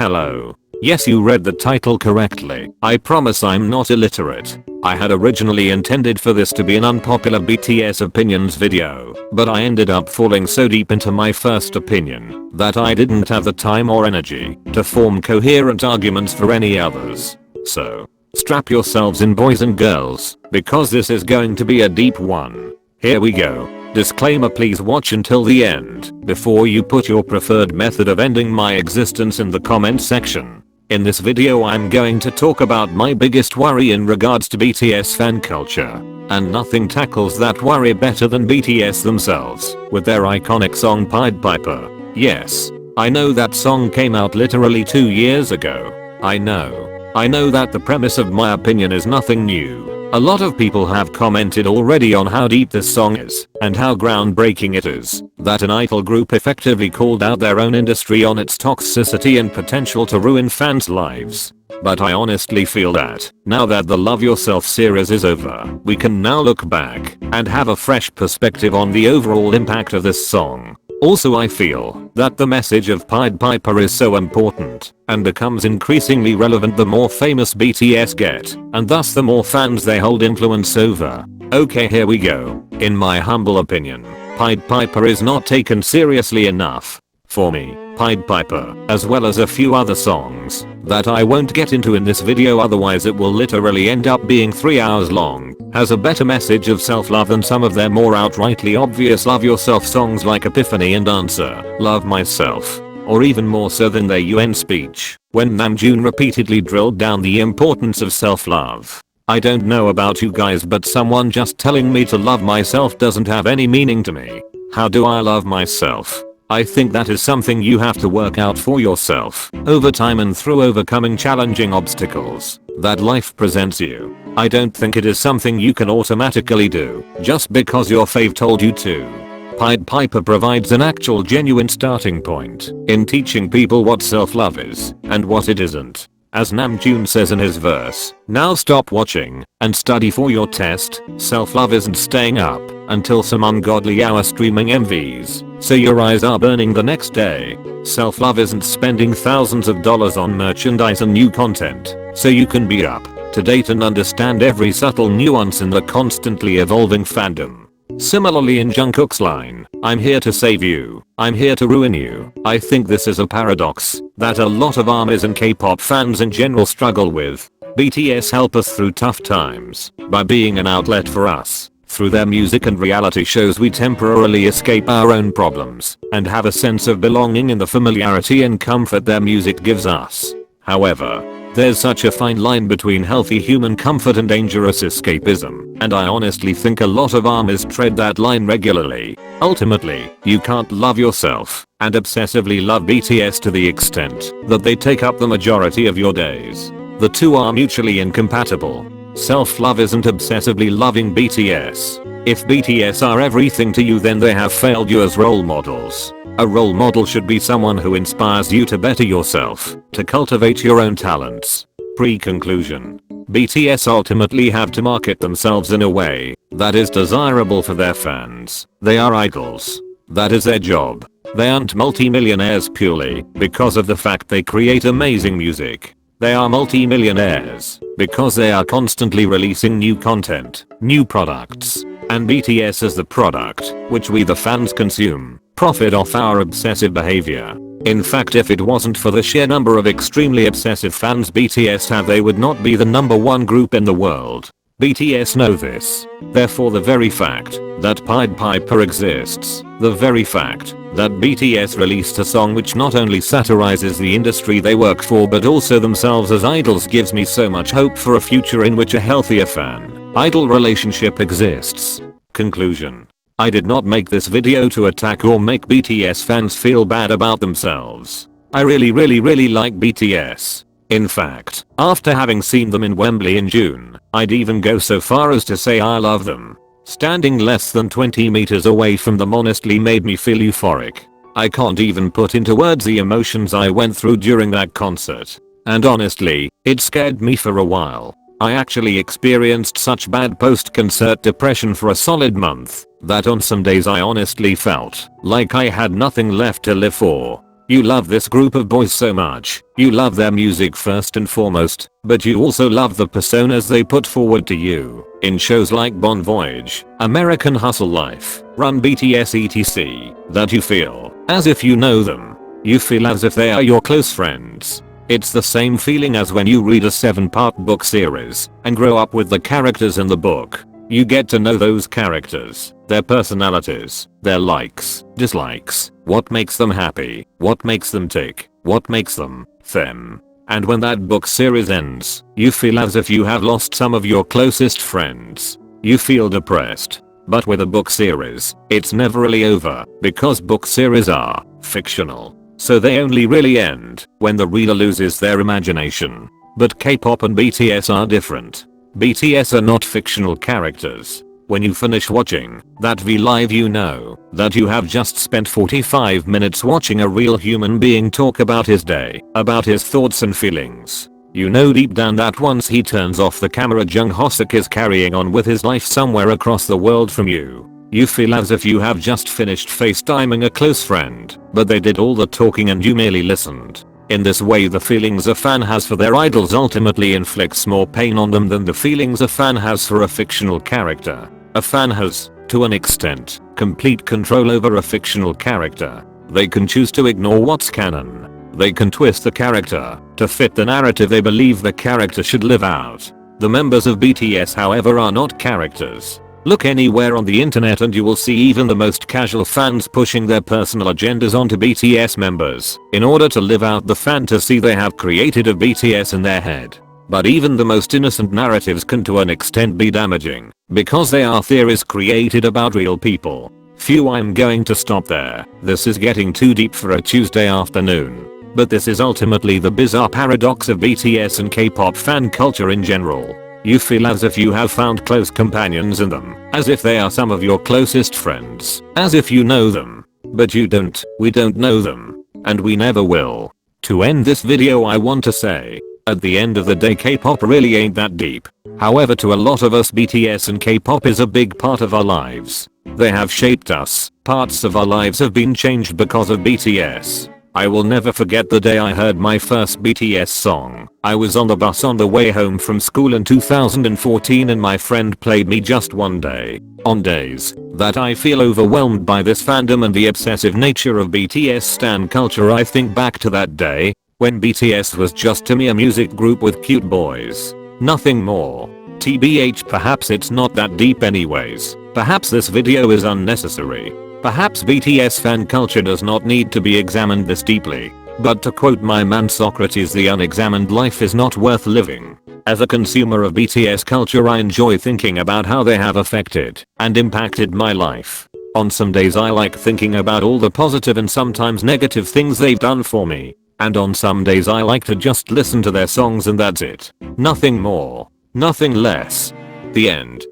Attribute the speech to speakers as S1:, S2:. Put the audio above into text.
S1: Hello. Yes, you read the title correctly. I promise I'm not illiterate. I had originally intended for this to be an unpopular BTS opinions video, but I ended up falling so deep into my first opinion that I didn't have the time or energy to form coherent arguments for any others. So, strap yourselves in, boys and girls, because this is going to be a deep one. Here we go. Disclaimer: please watch until the end before you put your preferred method of ending my existence in the comment section. In this video I'm going to talk about my biggest worry in regards to BTS fan culture, and nothing tackles that worry better than BTS themselves with their iconic song Pied Piper. Yes, I know that song came out literally 2 years ago. I know that the premise of my opinion is nothing new. A lot of people have commented already on how deep this song is and how groundbreaking it is that an idol group effectively called out their own industry on its toxicity and potential to ruin fans' lives. But I honestly feel that now that the Love Yourself series is over, we can now look back and have a fresh perspective on the overall impact of this song. Also, I feel that the message of Pied Piper is so important and becomes increasingly relevant the more famous BTS get, and thus the more fans they hold influence over. Okay, here we go. In my humble opinion, Pied Piper is not taken seriously enough. For me, Pied Piper, as well as a few other songs that I won't get into in this video otherwise it will literally end up being 3 hours long, has a better message of self-love than some of their more outrightly obvious Love Yourself songs like Epiphany and Answer, Love Myself, or even more so than their UN speech, when Namjoon repeatedly drilled down the importance of self-love. I don't know about you guys, but someone just telling me to love myself doesn't have any meaning to me. How do I love myself? I think that is something you have to work out for yourself over time and through overcoming challenging obstacles that life presents you. I don't think it is something you can automatically do just because your fave told you to. Pied Piper provides an actual genuine starting point in teaching people what self-love is and what it isn't. As Namjoon says in his verse, "Now stop watching and study for your test. Self-love isn't staying up until some ungodly hour streaming MVs so your eyes are burning the next day. Self-love isn't spending thousands of dollars on merchandise and new content so you can be up to date and understand every subtle nuance in the constantly evolving fandom." Similarly, in Jungkook's line, "I'm here to save you, I'm here to ruin you." I think this is a paradox that a lot of ARMYs and K-pop fans in general struggle with. BTS help us through tough times by being an outlet for us. Through their music and reality shows we temporarily escape our own problems and have a sense of belonging in the familiarity and comfort their music gives us. However, there's such a fine line between healthy human comfort and dangerous escapism, and I honestly think a lot of ARMYs tread that line regularly. Ultimately, you can't love yourself and obsessively love BTS to the extent that they take up the majority of your days. The two are mutually incompatible. Self-love isn't obsessively loving BTS. If BTS are everything to you, then they have failed you as role models. A role model should be someone who inspires you to better yourself, to cultivate your own talents. Pre-conclusion. BTS ultimately have to market themselves in a way that is desirable for their fans. They are idols. That is their job. They aren't multi-millionaires purely because of the fact they create amazing music. They are multi-millionaires because they are constantly releasing new content, new products, and BTS is the product which we the fans consume, profit off our obsessive behavior. In fact, if it wasn't for the sheer number of extremely obsessive fans BTS have, they would not be the #1 group in the world. BTS know this. Therefore, the very fact that Pied Piper exists, the very fact that BTS released a song which not only satirizes the industry they work for but also themselves as idols, gives me so much hope for a future in which a healthier fan-idol relationship exists. Conclusion. I did not make this video to attack or make BTS fans feel bad about themselves. I really like BTS. In fact, after having seen them in Wembley in June, I'd even go so far as to say I love them. Standing less than 20 meters away from them honestly made me feel euphoric. I can't even put into words the emotions I went through during that concert. And honestly, it scared me for a while. I actually experienced such bad post-concert depression for a solid month that on some days I honestly felt like I had nothing left to live for. You love this group of boys so much. You love their music first and foremost, but you also love the personas they put forward to you. In shows like Bon Voyage, American Hustle Life, Run BTS etc. that you feel as if you know them. You feel as if they are your close friends. It's the same feeling as when you read a 7-part book series and grow up with the characters in the book. You get to know those characters, their personalities, their likes, dislikes, what makes them happy, what makes them tick, what makes them, them. And when that book series ends, you feel as if you have lost some of your closest friends. You feel depressed. But with a book series, it's never really over, because book series are fictional. So they only really end when the reader loses their imagination. But K-pop and BTS are different. BTS are not fictional characters. When you finish watching that V Live, you know that you have just spent 45 minutes watching a real human being talk about his day, about his thoughts and feelings. You know deep down that once he turns off the camera, Jung Hoseok is carrying on with his life somewhere across the world from you. You feel as if you have just finished FaceTiming a close friend, but they did all the talking and you merely listened. In this way, the feelings a fan has for their idols ultimately inflicts more pain on them than the feelings a fan has for a fictional character. A fan has, to an extent, complete control over a fictional character. They can choose to ignore what's canon. They can twist the character to fit the narrative they believe the character should live out. The members of BTS, however, are not characters. Look anywhere on the internet and you will see even the most casual fans pushing their personal agendas onto BTS members in order to live out the fantasy they have created of BTS in their head. But even the most innocent narratives can to an extent be damaging, because they are theories created about real people. Phew, I'm going to stop there. This is getting too deep for a Tuesday afternoon. But this is ultimately the bizarre paradox of BTS and K-pop fan culture in general. You feel as if you have found close companions in them, as if they are some of your closest friends, as if you know them. But you don't, we don't know them. And we never will. To end this video, I want to say, at the end of the day, K-pop really ain't that deep. However, to a lot of us, BTS and K-pop is a big part of our lives. They have shaped us. Parts of our lives have been changed because of BTS. I will never forget the day I heard my first BTS song. I was on the bus on the way home from school in 2014 and my friend played me Just One Day. On days that I feel overwhelmed by this fandom and the obsessive nature of BTS stan culture, I think back to that day when BTS was just to me a music group with cute boys. Nothing more. TBH, perhaps it's not that deep anyways. Perhaps this video is unnecessary. Perhaps BTS fan culture does not need to be examined this deeply. But to quote my man Socrates, the unexamined life is not worth living. As a consumer of BTS culture, I enjoy thinking about how they have affected and impacted my life. On some days I like thinking about all the positive and sometimes negative things they've done for me. And on some days I like to just listen to their songs and that's it. Nothing more. Nothing less. The end.